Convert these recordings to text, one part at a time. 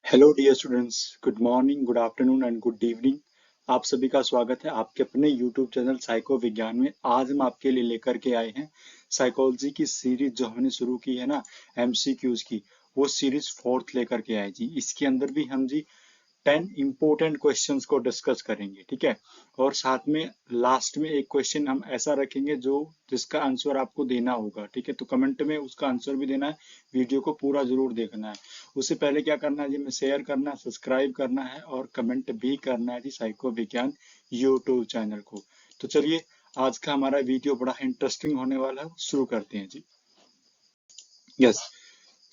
Hello dear students, good morning, good afternoon and good evening. आप सभी का स्वागत है आपके अपने यूट्यूब चैनल साइको विज्ञान में। आज हम आपके लिए लेकर के आए हैं साइकोलॉजी की सीरीज जो हमने शुरू की है ना, एमसीक्यूज की। वो सीरीज फोर्थ लेकर के आए जी। इसके अंदर भी हम जी 10 इंपॉर्टेंट क्वेश्चंस को डिस्कस करेंगे, ठीक है। और साथ में लास्ट में एक क्वेश्चन हम ऐसा रखेंगे जो जिसका आंसर आपको देना होगा, ठीक है। तो कमेंट में उसका आंसर भी देना है, वीडियो को पूरा जरूर देखना है। उससे पहले क्या करना है जी, हमें शेयर करना है, सब्सक्राइब करना है और कमेंट भी करना है जी साइको विज्ञान यूट्यूब चैनल को। तो चलिए, आज का हमारा वीडियो बड़ा इंटरेस्टिंग होने वाला है, शुरू करते हैं जी। यस,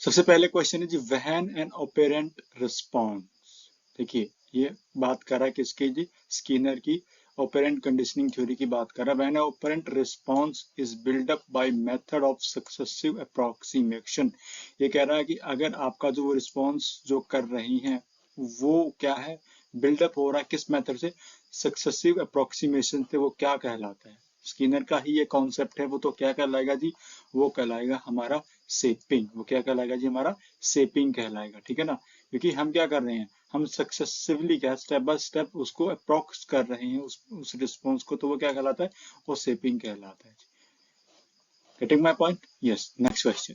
सबसे पहले क्वेश्चन है जी, व्हेन एन ऑपरेंट रिस्पॉन्स। देखिए, ये बात कर रहा है किसकी जी, स्किनर की ऑपरेंट कंडीशनिंग थ्योरी की बात कर रहा है। When operant response is build up by method of successive approximation. ये कह रहा है कि अगर आपका जो रिस्पॉन्स जो कर रही हैं वो क्या है, बिल्डअप हो रहा है किस मेथड से, सक्सेसिव अप्रोक्सीमेशन से, वो क्या कहलाता है। स्किनर का ही ये कॉन्सेप्ट है, वो तो क्या कहलाएगा जी, वो कहलाएगा हमारा शेपिंग। वो क्या कहलाएगा जी, हमारा शेपिंग कहलाएगा, ठीक है ना। क्योंकि हम क्या कर रहे हैं, हम सक्सेसिवली क्या स्टेप बाय स्टेप उसको अप्रोक्स कर रहे हैं उस रिस्पॉन्स को, तो वो क्या कहलाता है, वो शेपिंग कहलाता है। Getting my point? Yes, next question.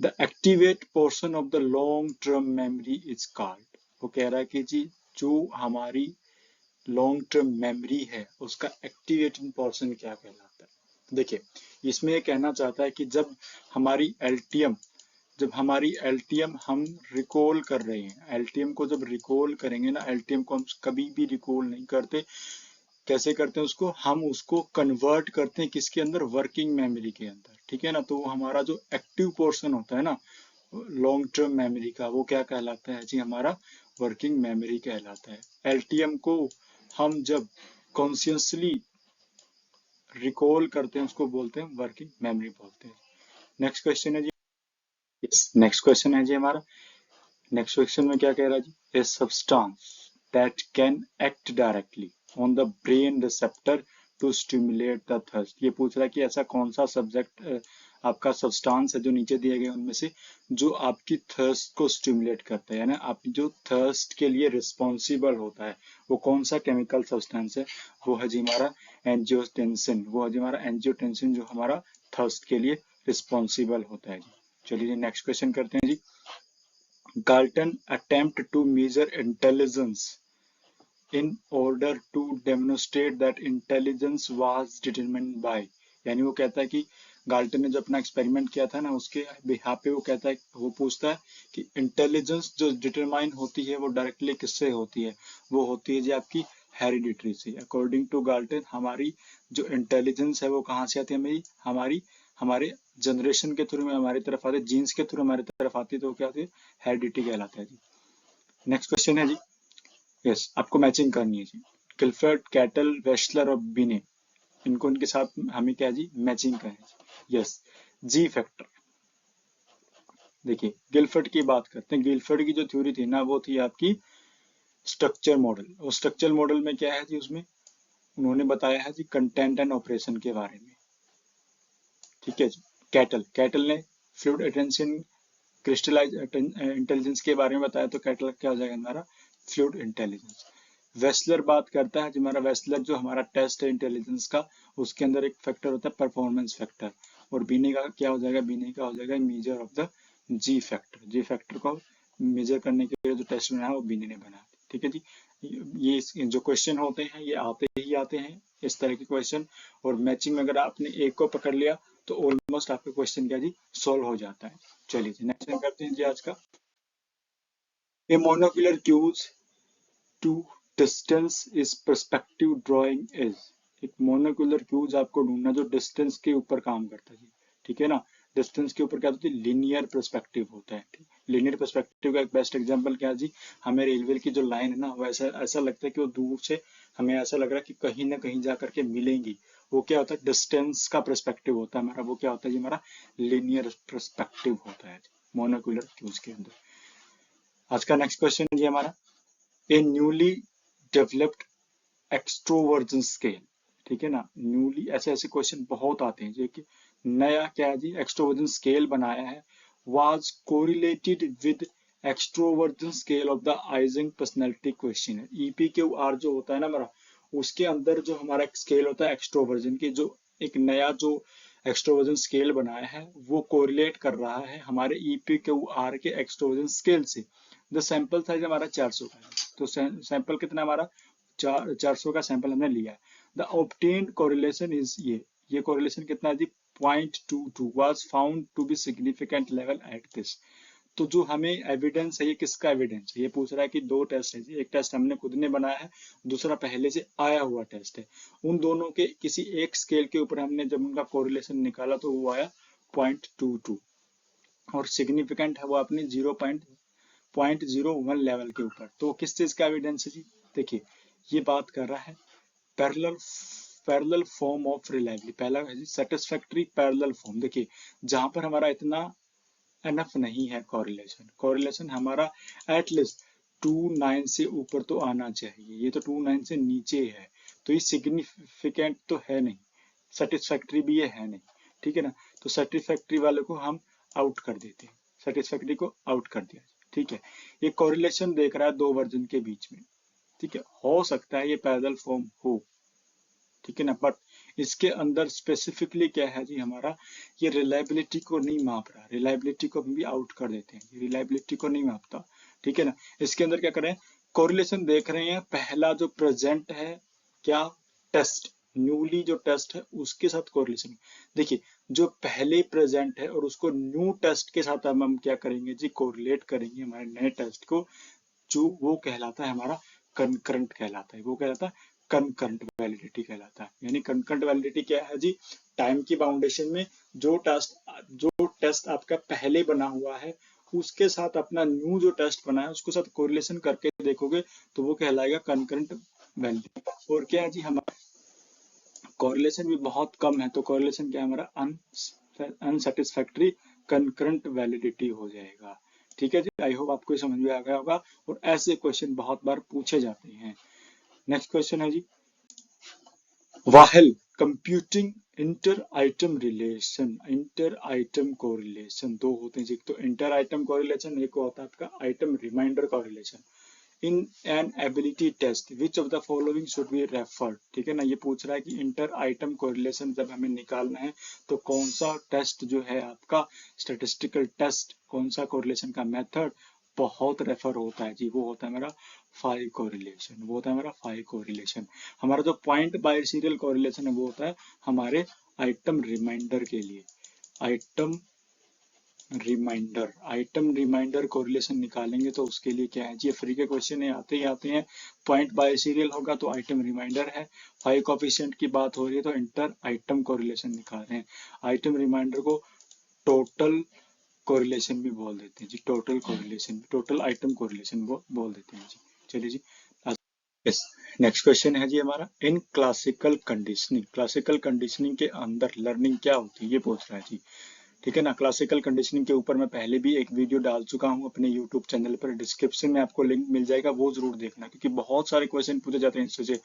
The activate portion of the long term memory is called. वो कह रहा है कि जी जो हमारी लॉन्ग टर्म मेमोरी है उसका एक्टिवेटिंग पोर्शन क्या कहलाता है। देखिए, इसमें ये कहना चाहता है कि हमारी एलटीएम जब हमारी एलटीएम हम रिकॉल कर रहे हैं, एलटीएम को जब रिकॉल करेंगे ना, एलटीएम को हम कभी भी रिकॉल नहीं करते। कैसे करते हैं उसको, हम उसको कन्वर्ट करते हैं किसके अंदर, वर्किंग मेमोरी के अंदर, ठीक है ना। तो हमारा जो एक्टिव पोर्शन होता है ना लॉन्ग टर्म मेमोरी का, वो क्या कहलाता है जी, हमारा वर्किंग मेमोरी कहलाता है। एलटीएम को हम जब कॉन्शियसली रिकॉल करते हैं उसको बोलते हैं वर्किंग मेमोरी बोलते हैं। नेक्स्ट क्वेश्चन है जी, नेक्स्ट क्वेश्चन है जी हमारा। नेक्स्ट क्वेश्चन में क्या कह रहा है जी, a substance that can act directly on the brain receptor to stimulate the thirst. ये पूछ रहा है कि ऐसा कौन सा सब्जेक्ट आपका सब्सटेंस है जो नीचे दिए गए उनमें से जो आपकी थर्स्ट को स्टिमुलेट करता है, यानी आपकी जो थर्स्ट के लिए रिस्पॉन्सिबल होता है, वो कौन सा केमिकल सब्सटेंस है। वो है जी हमारा एंजियोटेंसिन। वो है जी हमारा एंजियोटेंसिन जो हमारा थर्स्ट के लिए रिस्पॉन्सिबल होता है जी। चलिए नेक्स्ट क्वेश्चन करते हैं जी। Galton attempt to measure intelligence in order to demonstrate that intelligence was determined by। यानी वो कहता है कि गाल्टन ने जो अपना एक्सपेरिमेंट किया था ना, उसके बिहाफ पे वो कहता है, वो पूछता है कि इंटेलिजेंस जो डिटरमाइन होती है वो डायरेक्टली किससे होती है। वो होती है जी आपकी हेरिडिटरी से। अकॉर्डिंग टू गाल्टन हमारी जो इंटेलिजेंस है वो कहाँ से आती है, हमारी हमारे जनरेशन के थ्रू में हमारी तरफ आती है, जीन्स के थ्रू हमारी तरफ आती है, तो क्या आती है, हेरिडिटी कहलाता है जी। नेक्स्ट क्वेश्चन है जी, यस, आपको मैचिंग करनी है जी। गिलफर्ड, कैटल, वेस्लर और बिने, इनको इनके साथ हमें क्या जी, मैचिंग करनी है। यस, जी फैक्टर। देखिए, गिलफर्ड की बात करते हैं। गिलफर्ड की जो थ्योरी थी ना, वो थी आपकी स्ट्रक्चर मॉडल। और स्ट्रक्चर मॉडल में क्या है जी, उसमें उन्होंने बताया है जी कंटेंट एंड ऑपरेशन के बारे में, ठीक है जी। कैटल कैटल ने फ्लूइड अटेंशन क्रिस्टलाइज इंटेलिजेंस के बारे में बताया, तो कैटल क्या हो जाएगा हमारा, फ्लूइड इंटेलिजेंस। वेस्लर बात करता है, जो हमारा वेस्लर जो हमारा टेस्ट है इंटेलिजेंस का, उसके अंदर एक फैक्टर होता है परफॉर्मेंस फैक्टर। और बीने का क्या हो जाएगा, बीने का हो जाएगा measure of the ji factor. Ji factor को मेजर करने के लिए जो टेस्ट बनाया वो बीने ने बनाया, ठीक है जी। ये जो क्वेश्चन होते हैं ये आते ही आते हैं इस तरह के क्वेश्चन। और मैचिंग में अगर आपने एक को पकड़ लिया तो ऑलमोस्ट आपका क्वेश्चन क्या जी, सोल्व हो जाता है। चलिए जी नेक्स्ट करते हैं जी आज का। A monocular cues to distance is perspective drawing is. एक मोनोकुलर क्यूज आपको ढूंढना जो डिस्टेंस के ऊपर काम करता है जी, ठीक है ना। डिस्टेंस के ऊपर क्या होता है, लीनियर पर्सपेक्टिव होता है। लीनियर पर्सपेक्टिव का एक बेस्ट एग्जांपल क्या है जी, हमें रेलवे की जो लाइन है ना, वो ऐसा ऐसा लगता है कि वो दूर से हमें ऐसा लग रहा है कि कहीं ना कहीं जा करके मिलेंगी। वो क्या होता है, डिस्टेंस का पर्सपेक्टिव होता है हमारा। वो क्या होता है जी, हमारा लीनियर पर्सपेक्टिव होता है मोनोकुलर क्यूज के अंदर। आज का नेक्स्ट क्वेश्चन है जी हमारा, ए न्यूली डेवलप्ड एक्सट्रोवर्जन स्केल। ठीक है ना, न्यूली ऐसे ऐसे क्वेश्चन बहुत आते हैं जो कि नया क्या है जी, एक्सट्रोवर्जन स्केल बनाया है। Was correlated with extroversion scale of the icing personality question है। EPQR जो होता है ना हमारा, उसके अंदर जो हमारा स्केल होता है एक्सट्रोवर्जन की, जो एक नया जो एक्सट्रोवर्जन स्केल बनाया है वो कोरिलेट कर रहा है हमारे EPQR के एक्सट्रोवर्जन स्केल से। द सैंपल साइज हमारा 400 का है, तो सैंपल कितना हमारा 400 का सैंपल हमने लिया है। द ऑब्टेन्ड कोरिलेशन इज ये कोरिलेशन कितना है जी 0.22 was found to be significant level at this। तो जो हमें एविडेंस है, ये किसका एविडेंस है? ये पूछ रहा है कि दो टेस्ट है, एक टेस्ट हमने खुद ने बनाया है, दूसरा पहले से आया हुआ टेस्ट है। उन दोनों के किसी एक स्केल के ऊपर हमने जब उनका कोरिलेशन निकाला तो वो आया 0.22 और सिग्निफिकेंट है वो अपनी 0.01 लेवल के ऊपर। तो किस चीज का एविडेंस है जी? देखिए ये बात कर रहा है parallel parallel form of reliability. पहला है जी सेटिस्फैक्टरी पैरेलल फॉर्म। देखिए जहां पर हमारा इतना एनफ नहीं है कोरिलेशन हमारा एटलीस्ट 2.9 से ऊपर तो आना चाहिए। ये तो 2.9 से नीचे है, तो ये सिग्निफिकेंट तो है नहीं, सेटिस्फैक्टरी भी ये है नहीं, ठीक है ना। तो सेटिस्फैक्टरी वाले को हम आउट कर देते हैं, सेटिस्फैक्टरी को आउट कर दिया, ठीक है। ये कोरिलेशन देख रहा है दो वर्जन के बीच में, ठीक है। हो सकता है ये पैरेलल फॉर्म हो, ठीक है ना, बट इसके अंदर स्पेसिफिकली क्या है जी हमारा, ये रिलायबिलिटी को नहीं माप रहा, रिलायबिलिटी को भी आउट कर देते हैं, रिलायबिलिटी को नहीं मापता, ठीक है ना। इसके अंदर क्या करें, कोरिलेशन देख रहे हैं, पहला जो प्रेजेंट है क्या टेस्ट, न्यूली जो टेस्ट है उसके साथ कोरिलेशन। देखिए जो पहले प्रेजेंट है और उसको न्यू टेस्ट के साथ हम क्या करेंगे जी, कोरिलेट करेंगे हमारे नए टेस्ट को, जो वो कहलाता है हमारा कंकरंट कहलाता है, वो कहलाता है कंकरंट वैलिडिटी कहलाता है। यानी कंकरंट वैलिडिटी क्या है जी, टाइम की बाउंडेशन में जो टेस्ट आपका पहले बना हुआ है उसके साथ अपना न्यू जो टेस्ट बना है उसके साथ कोरिलेशन करके देखोगे तो वो कहलाएगा कंकरंट वैलिडिटी। और क्या है जी, हमारा कोरिलेशन भी बहुत कम है, तो कोरिलेशन क्या है हमारा अनसेटिस्फैक्टरी कंकरंट वैलिडिटी हो जाएगा, ठीक है जी। आई होप आपको समझ में आ गया होगा, और ऐसे क्वेश्चन बहुत बार पूछे जाते हैं। नेक्स्ट क्वेश्चन है जी, while computing inter item relation, inter item correlation दो होते हैं जी, तो इंटर आइटम कोरिलेशन, एक होता है आपका item reminder correlation. In an ability test which of the following should be referred, ठीक है ना। ये पूछ रहा है कि इंटर आइटम कोरिलेशन जब हमें निकालना है तो कौन सा टेस्ट जो है आपका स्टैटिस्टिकल टेस्ट, कौन सा कोरिलेशन का मेथड बहुत रेफर होता है जी, वो होता है मेरा फाई कोरिलेशन, वो होता है मेरा फाई कोरिलेशन। हमारा जो पॉइंट बाय सीरियल कोरिलेशन है वो होता है हमारे आइटम रिमाइंडर के लिए, आइटम रिमाइंडर कोरिलेशन निकालेंगे तो उसके लिए क्या है जी, फ्री के क्वेश्चन आते ही आते हैं। पॉइंट बाय सीरियल होगा तो आइटम रिमाइंडर है, फाइव कोफिशिएंट की बात हो रही है तो इंटर आइटम कोरिलेशन निकाल रहे हैं। आइटम रिमाइंडर को टोटल कोरिलेशन भी बोल देते हैं जी, total correlation, total item correlation वो बोल देते हैं जी। चलिए जी, यस नेक्स्ट क्वेश्चन है जी हमारा, in classical conditioning, classical conditioning के अंदर लर्निंग क्या होती है ये पूछ रहा है जी, ठीक है ना। क्लासिकल कंडीशनिंग के ऊपर मैं पहले भी एक वीडियो डाल चुका हूं अपने यूट्यूब चैनल पर, डिस्क्रिप्शन में आपको लिंक मिल जाएगा, वो जरूर देखना, क्योंकि बहुत सारे क्वेश्चन पूछे जाते हैं इससे।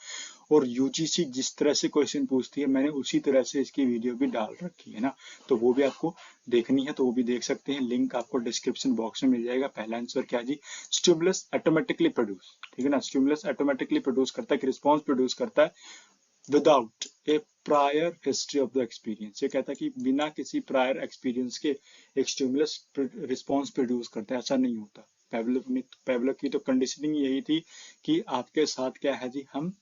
और यूजीसी जिस तरह से क्वेश्चन पूछती है मैंने उसी तरह से इसकी वीडियो भी डाल रखी है ना, तो वो भी आपको देखनी है तो वो भी देख सकते हैं, लिंक आपको डिस्क्रिप्शन बॉक्स में मिल जाएगा। पहला आंसर क्या जी, स्टिमुलस ऑटोमेटिकली प्रोड्यूस, ठीक है ना, स्टिमुलस ऑटोमेटिकली प्रोड्यूस करता है, रिस्पॉन्स प्रोड्यूस करता है without A prior history of the experience. ये कहता है कि बिना किसी प्रायर एक्सपीरियंस के एक स्टिमुलस रिस्पॉन्स प्रोड्यूस करता है, ऐसा नहीं होता। पेवलोव की तो कंडीशनिंग यही थी कि आपके साथ क्या है जी, हम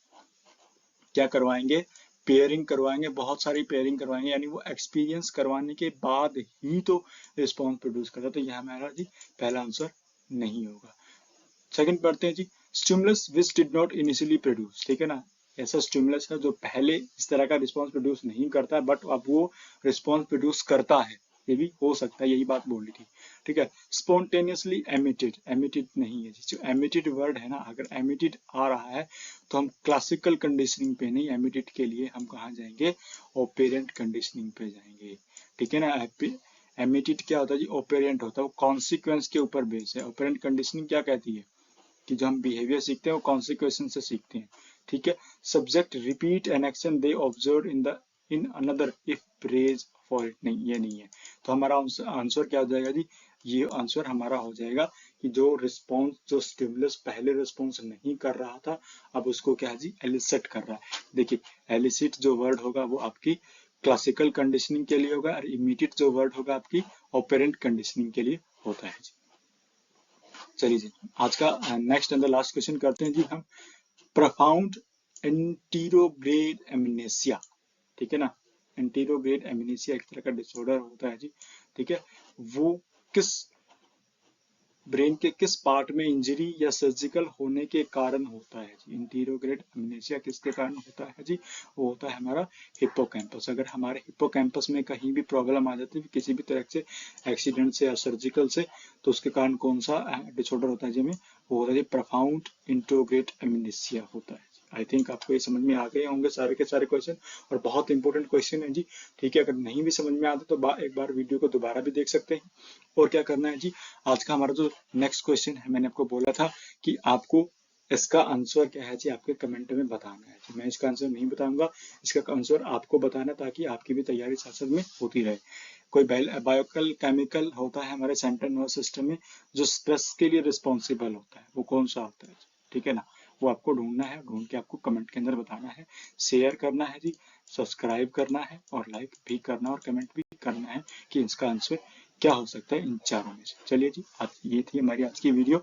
क्या करवाएंगे, पेयरिंग करवाएंगे, बहुत सारी पेयरिंग करवाएंगे, यानी वो एक्सपीरियंस करवाने के बाद ही तो रिस्पॉन्स प्रोड्यूस करता, तो यह हमारा जी पहला आंसर नहीं होगा। सेकंड पढ़ते हैं जी, stimulus which did not initially produce, ठीक है ना, ऐसा स्टिमुलस है जो पहले इस तरह का रिस्पॉन्स प्रोड्यूस नहीं करता है बट अब वो रिस्पॉन्स प्रोड्यूस करता है, ये भी हो सकता है, यही बात बोल रही थी, ठीक है। स्पॉन्टेनियसली एमिटेड, एमिटेड नहीं है जी, जो एमिटेड वर्ड है ना, अगर एमिटेड आ रहा है तो हम क्लासिकल कंडीशनिंग पे नहीं, एमिटेड के लिए हम कहाँ जाएंगे, ऑपेरेंट कंडीशनिंग पे जाएंगे, ठीक है ना। एमिटेड क्या होता है जी, ऑपेरेंट होता है, वो कॉन्सिक्वेंस के ऊपर बेस है। ऑपेरेंट कंडीशनिंग क्या कहती है कि जो हम बिहेवियर सीखते हैं वो कॉन्सिक्वेंस से सीखते हैं, ठीक है। Subject repeat an action they observe in another if praise for it, नहीं ये नहीं है, तो हमारा आंसर क्या हो जाएगा जी, ये आंसर हमारा हो जाएगा कि जो रिस्पॉन्स, जो स्टिमुलस पहले रिस्पॉन्स नहीं कर रहा था, अब उसको क्या है जी, एलिसिट कर रहा है। देखिए एलिसिट जो वर्ड होगा वो आपकी क्लासिकल कंडीशनिंग के लिए होगा, और इमीडिएट जो वर्ड होगा आपकी ऑपरेंट कंडीशनिंग के लिए होता है जी। चलिए जी, आज का next and the last question करते हैं जी हम। प्रोफाउंड एंटीरोग्रेड एमनेसिया, ठीक है ना, एंटीरोग्रेड एमनेसिया एक तरह का डिसऑर्डर होता है जी, ठीक है। वो किस ब्रेन के किस पार्ट में इंजरी या सर्जिकल होने के कारण होता है जी। इंटीरोग्रेड एमनेसिया किसके कारण होता है जी, वो होता है हमारा हिप्पोकैम्पस। अगर हमारे हिप्पोकैम्पस में कहीं भी प्रॉब्लम आ जाती है किसी भी तरह से, एक्सीडेंट से या सर्जिकल से, तो उसके कारण कौन सा डिसऑर्डर होता है जी हमें, वो होता है जी प्रोफाउंड इंटीरोग्रेड एमनेसिया होता है। आई थिंक आपको ये समझ में आ गए होंगे सारे के सारे क्वेश्चन, और बहुत इंपॉर्टेंट क्वेश्चन है जी, ठीक है। अगर नहीं भी समझ में आते तो एक बार वीडियो को दोबारा भी देख सकते हैं। और क्या करना है जी, आज का हमारा जो नेक्स्ट क्वेश्चन है, मैंने आपको बोला था कि आपको इसका आंसर क्या है जी, आपके कमेंट में बताना है जी। मैं इसका आंसर नहीं बताऊंगा, इसका आंसर आपको बताना, ताकि आपकी भी तैयारी साथ साथ में होती रहे। कोई बायोकल केमिकल होता है हमारे सेंट्रल नर्वस सिस्टम में जो स्ट्रेस के लिए रिस्पॉन्सिबल होता है, वो कौन सा होता है, ठीक है ना। वो आपको ढूंढना है, ढूंढ के आपको कमेंट के अंदर बताना है, शेयर करना है जी, सब्सक्राइब करना है, और लाइक भी करना और कमेंट भी करना है कि इसका आंसर क्या हो सकता है इन चारों में से। चलिए जी, आज ये थी हमारी आज की वीडियो।